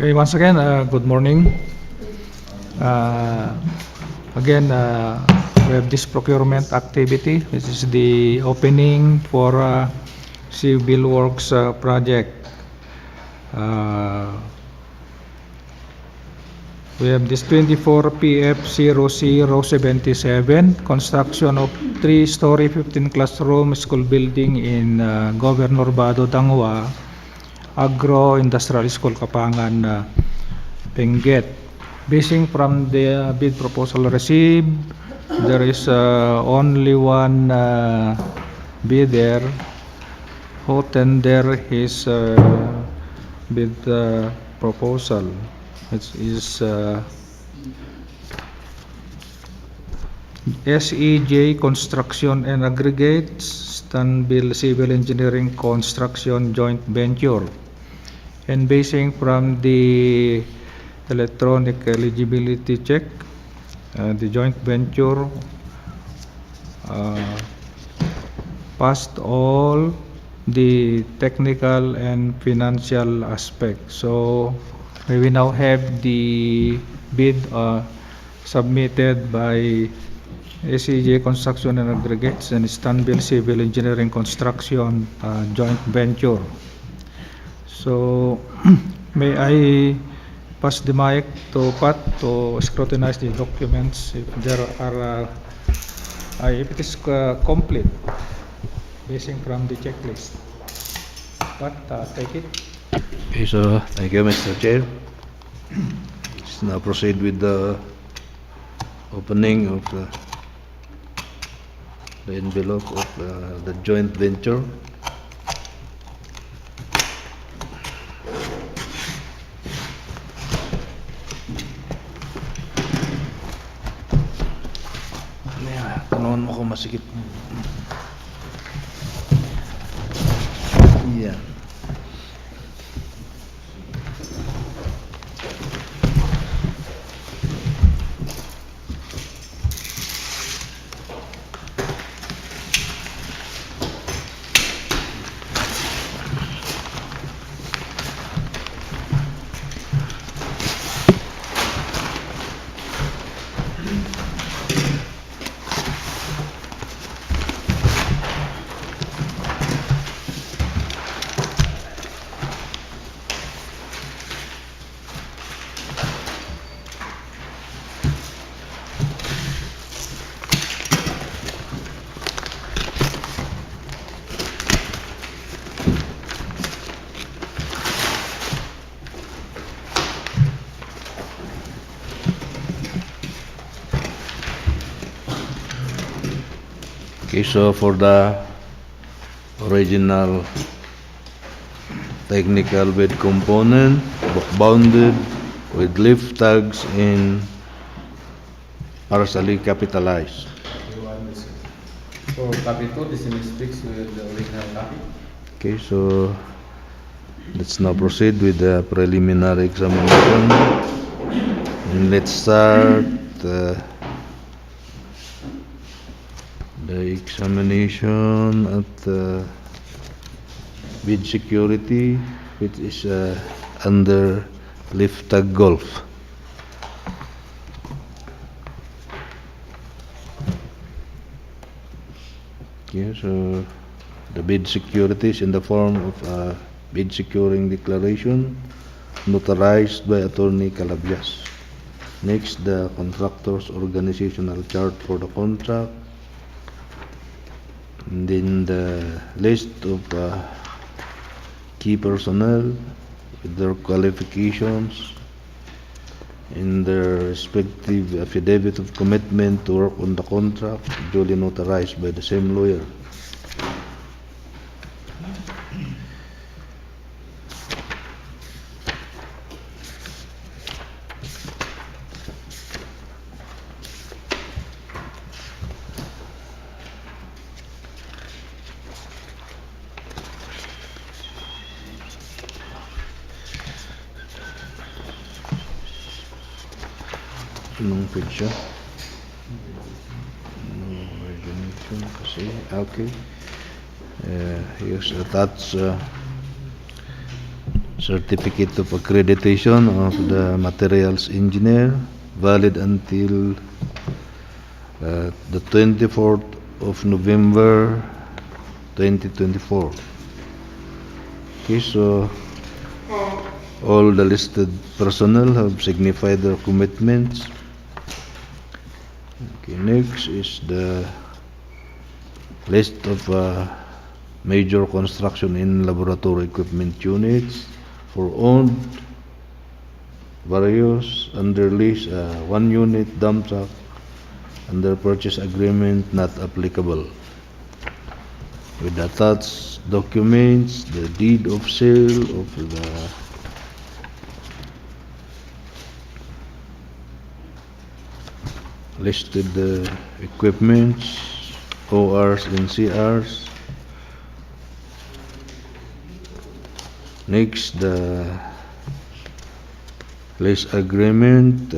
Okay, once again, good morning. Uh, again, we have this procurement activity. This is the opening for civil works project. We have this 24 PF0077 construction of 3-story 15 classroom school building in Governor Bado, Dangwa, Agro Industrial School Kapangan, Benguet. Basing from the bid proposal received, there is only one bidder who tender his bid proposal. It is SEJ Construction and Aggregates, Stanville Civil Engineering Construction Joint Venture. And basing from the electronic eligibility check, the joint venture passed all the technical and financial aspects. So we now have the bid submitted by SEJ Construction and Aggregates and Stanville Civil Engineering Construction Joint Venture. So may I pass the mic to Pat to scrutinize the documents if there are if it is complete basing from the checklist. Pat, take it. Okay, so thank you, Mr. Chair. Let's now proceed with the opening of the envelope of the joint venture. Tanungan mo kung masikip. Yeah. Okay, so for the original technical bed component, bounded with lift tags in partially capitalized. For copy 2, this is fixed with the original copy. Okay, so let's now proceed with the preliminary examination. And let's start the examination at the bid security, which is under lift tag golf. Okay, so the bid security is in the form of a bid securing declaration notarized by Attorney Calabias. Next, the contractor's organizational chart for the contract. And then the list of key personnel with their qualifications and their respective affidavit of commitment to work on the contract, duly notarized by the same lawyer. Anong page siya? Rehabilitation kasi. Okay. Here's attached certificate of accreditation of the materials engineer, valid until the 24th of November 2024. Okay, so all the listed personnel have signified their commitments. Okay, next is the list of major construction in laboratory equipment units for owned various under lease, 1 unit dump truck under purchase agreement not applicable. With attached documents, the deed of sale of the listed equipments, ORs and CRs. Next, the lease agreement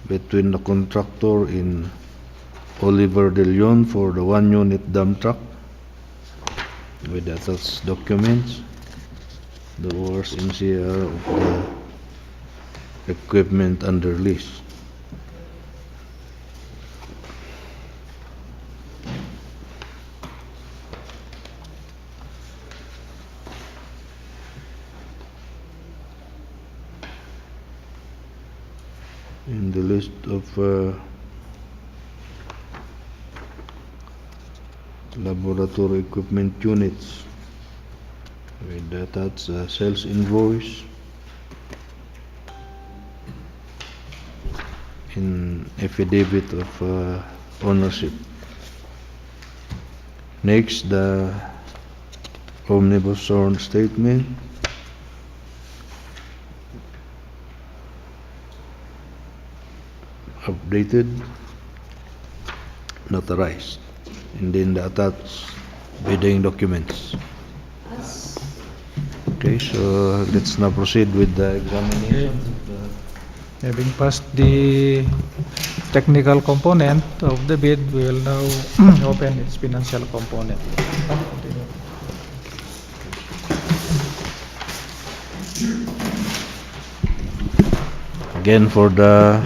between the contractor in Oliver De Leon for the 1 unit dump truck with attached documents, the ORs and CR of the equipment under lease. In the list of laboratory equipment units with attached sales invoice in affidavit of ownership. Next, the omnibus sworn statement. Updated, notarized, and then the attached bidding documents. Okay, so let's now proceed with the examination. Having passed the technical component of the bid, we will now open its financial component. Continue. Again, for the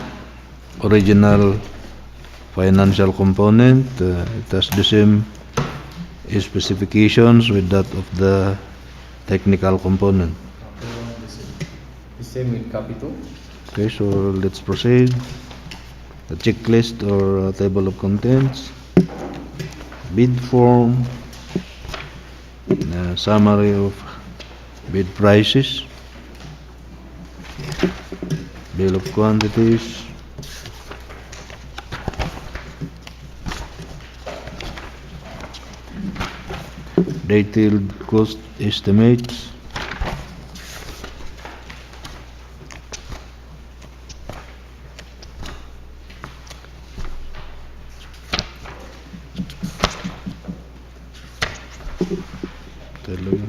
original financial component, it has the same specifications with that of the technical component. The same with copy 2. Okay, so let's proceed. The checklist or table of contents, bid form, summary of bid prices, bill of quantities, detailed cost estimates, talaga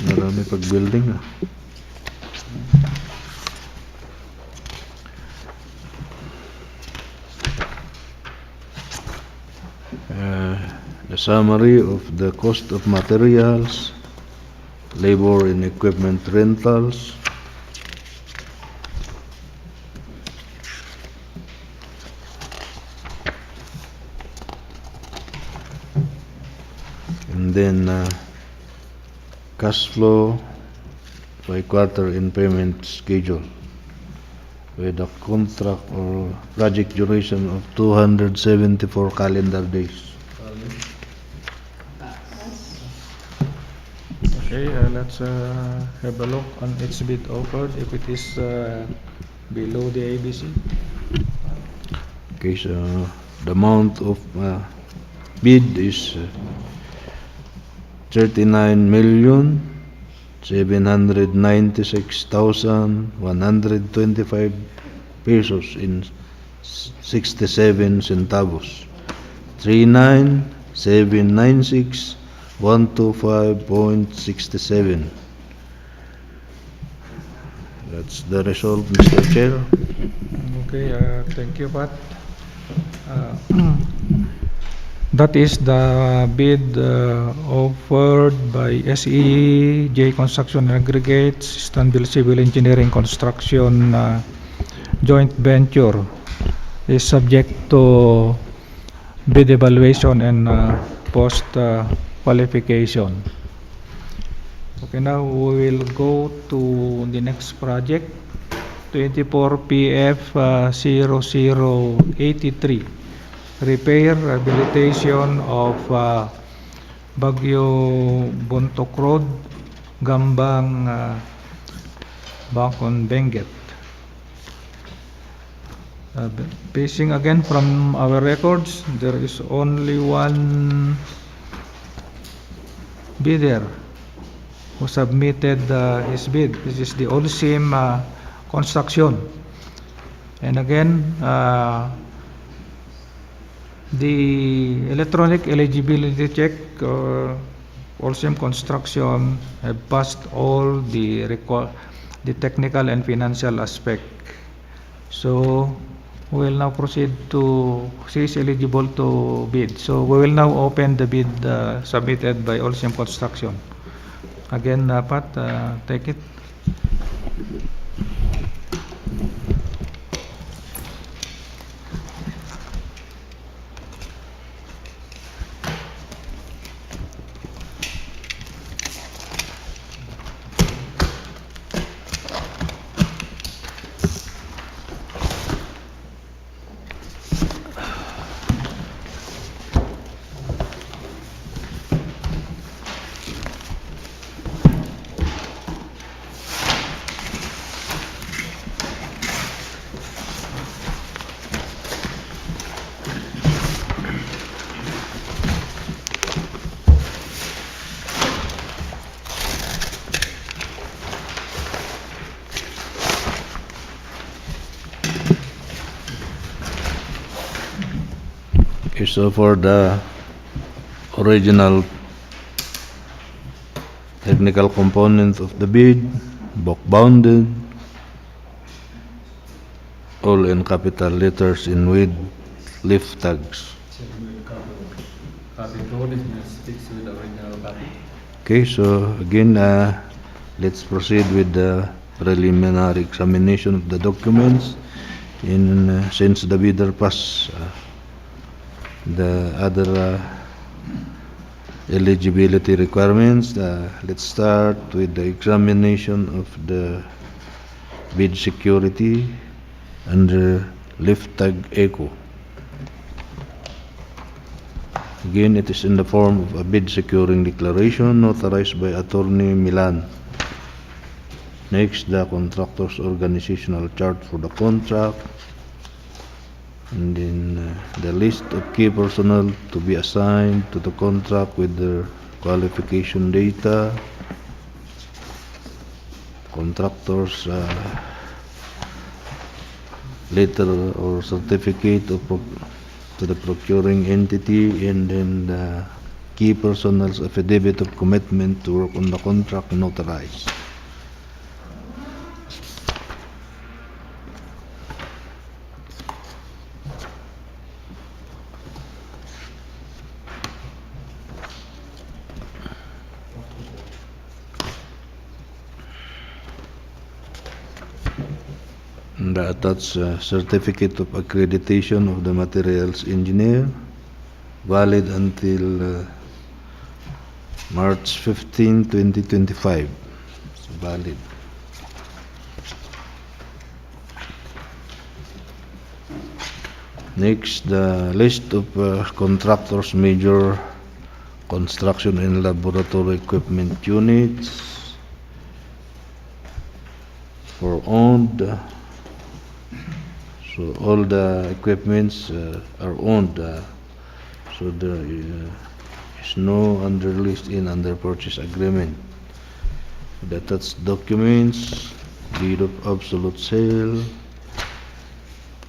marami pag building the summary of the cost of materials, labor and equipment rentals, and then cash flow by quarter in payment schedule with a contract or project duration of 274 calendar days. Okay, let's have a look on its bid offered if it is below the ABC. Okay, so the amount of bid is 39,796,125 pesos in 67 centavos. 39,796,125.67. That's the result, Mr. Chair. Okay, thank you, Pat. That is the bid offered by SEJ Construction and Aggregates, Istanbul Civil Engineering Construction joint venture is subject to bid evaluation and post qualification. Okay, now we will go to the next project, 24 PF 0083, repair rehabilitation of Baguio-Bontoc Road, Gambang, Bakun, Benguet. Basing again from our records, there is only one bidder who submitted his bid. This is the Olsim Construction. And again, the electronic eligibility check, Olsim Construction have passed all the technical and financial aspect. So we will now proceed to, she is eligible to bid. So we will now open the bid submitted by Olsim Construction. Again, Pat, take it. Okay, so for the original technical components of the bid, book bounded, all in capital letters in with lift tags. Copy code is sticks with the original copy. Okay, so again, let's proceed with the preliminary examination of the documents. Since the bidder passed the other eligibility requirements, let's start with the examination of the bid security under lift tag echo. Again, it is in the form of a bid securing declaration notarized by Attorney Milan. Next, the contractor's organizational chart for the contract, and then the list of key personnel to be assigned to the contract with their qualification data, contractor's letter or certificate to the procuring entity, and then the key personnel's affidavit of commitment to work on the contract notarized. And the attached certificate of accreditation of the materials engineer, valid until March 15, 2025. It's valid. Next, the list of contractors' major construction and laboratory equipment units for owned. So all the equipments are owned. So there is no under list in under purchase agreement. The attached documents, deed of absolute sale,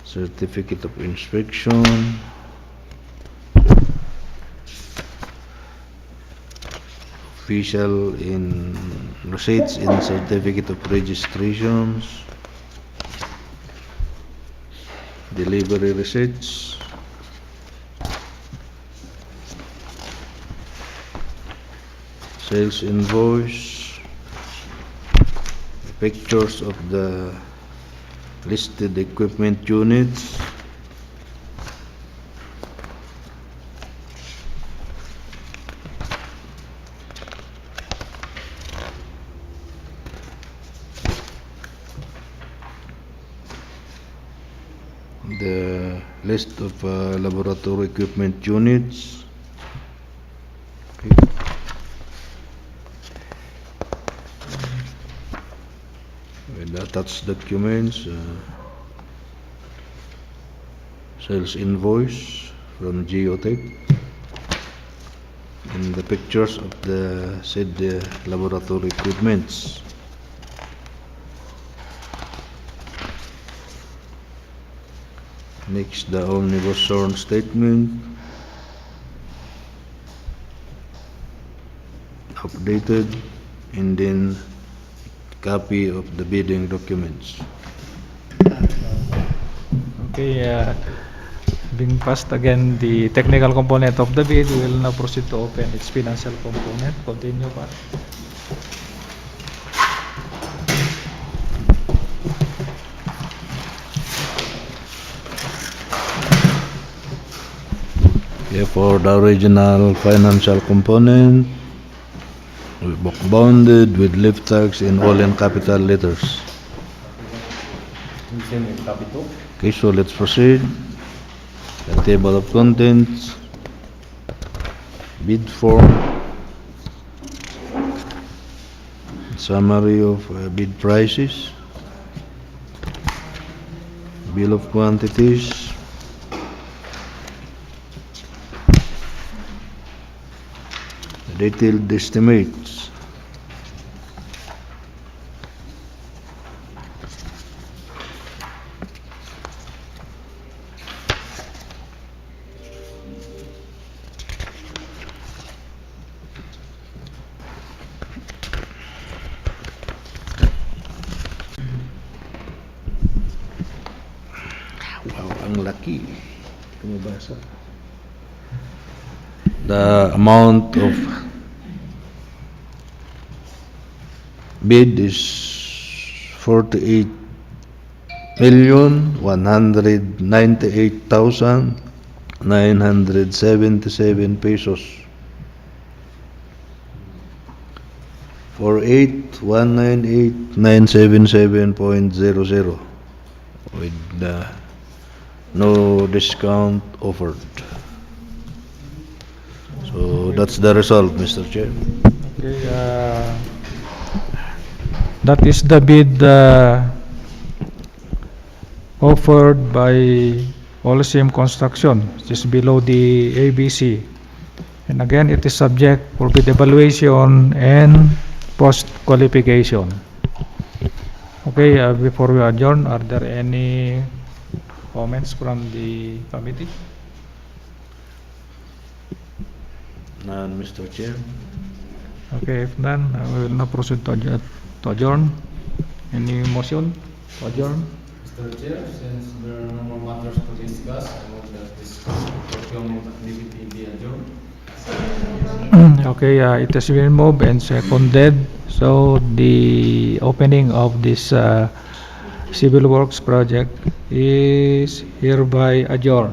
certificate of inspection, official in receipts in certificate of registrations, delivery receipts, sales invoice, pictures of the listed equipment units, the list of laboratory equipment units. Okay. With attached documents, sales invoice from Geotech, and the pictures of the said laboratory equipments. Next, the omnibus sworn statement, updated, and then copy of the bidding documents. Okay, being passed again the technical component of the bid, we will now proceed to open its financial component. Continue, pa. Okay, for the original financial component, we book bounded with lift tax in all in capital letters. Same with copy 2. Okay, so let's proceed. The table of contents, bid form, summary of bid prices, bill of quantities, detailed estimates, wow, ang laki. Kumabasa. The amount of bid is 48,198,977 pesos. 48,198,977.00 with no discount offered. So that's the result, Mr. Chair. Okay, that is the bid offered by Olisim Construction, which is below the ABC. And again, it is subject for bid evaluation and post-qualification. Okay, before we adjourn, are there any comments from the committee? None, Mr. Chair. Okay, if none, we will now proceed to adjourn. Any motion to adjourn? Mr. Chair, since there are no more matters to discuss, I move that this procurement activity be adjourned. Okay, it has been moved and seconded. So the opening of this civil works project is hereby adjourned.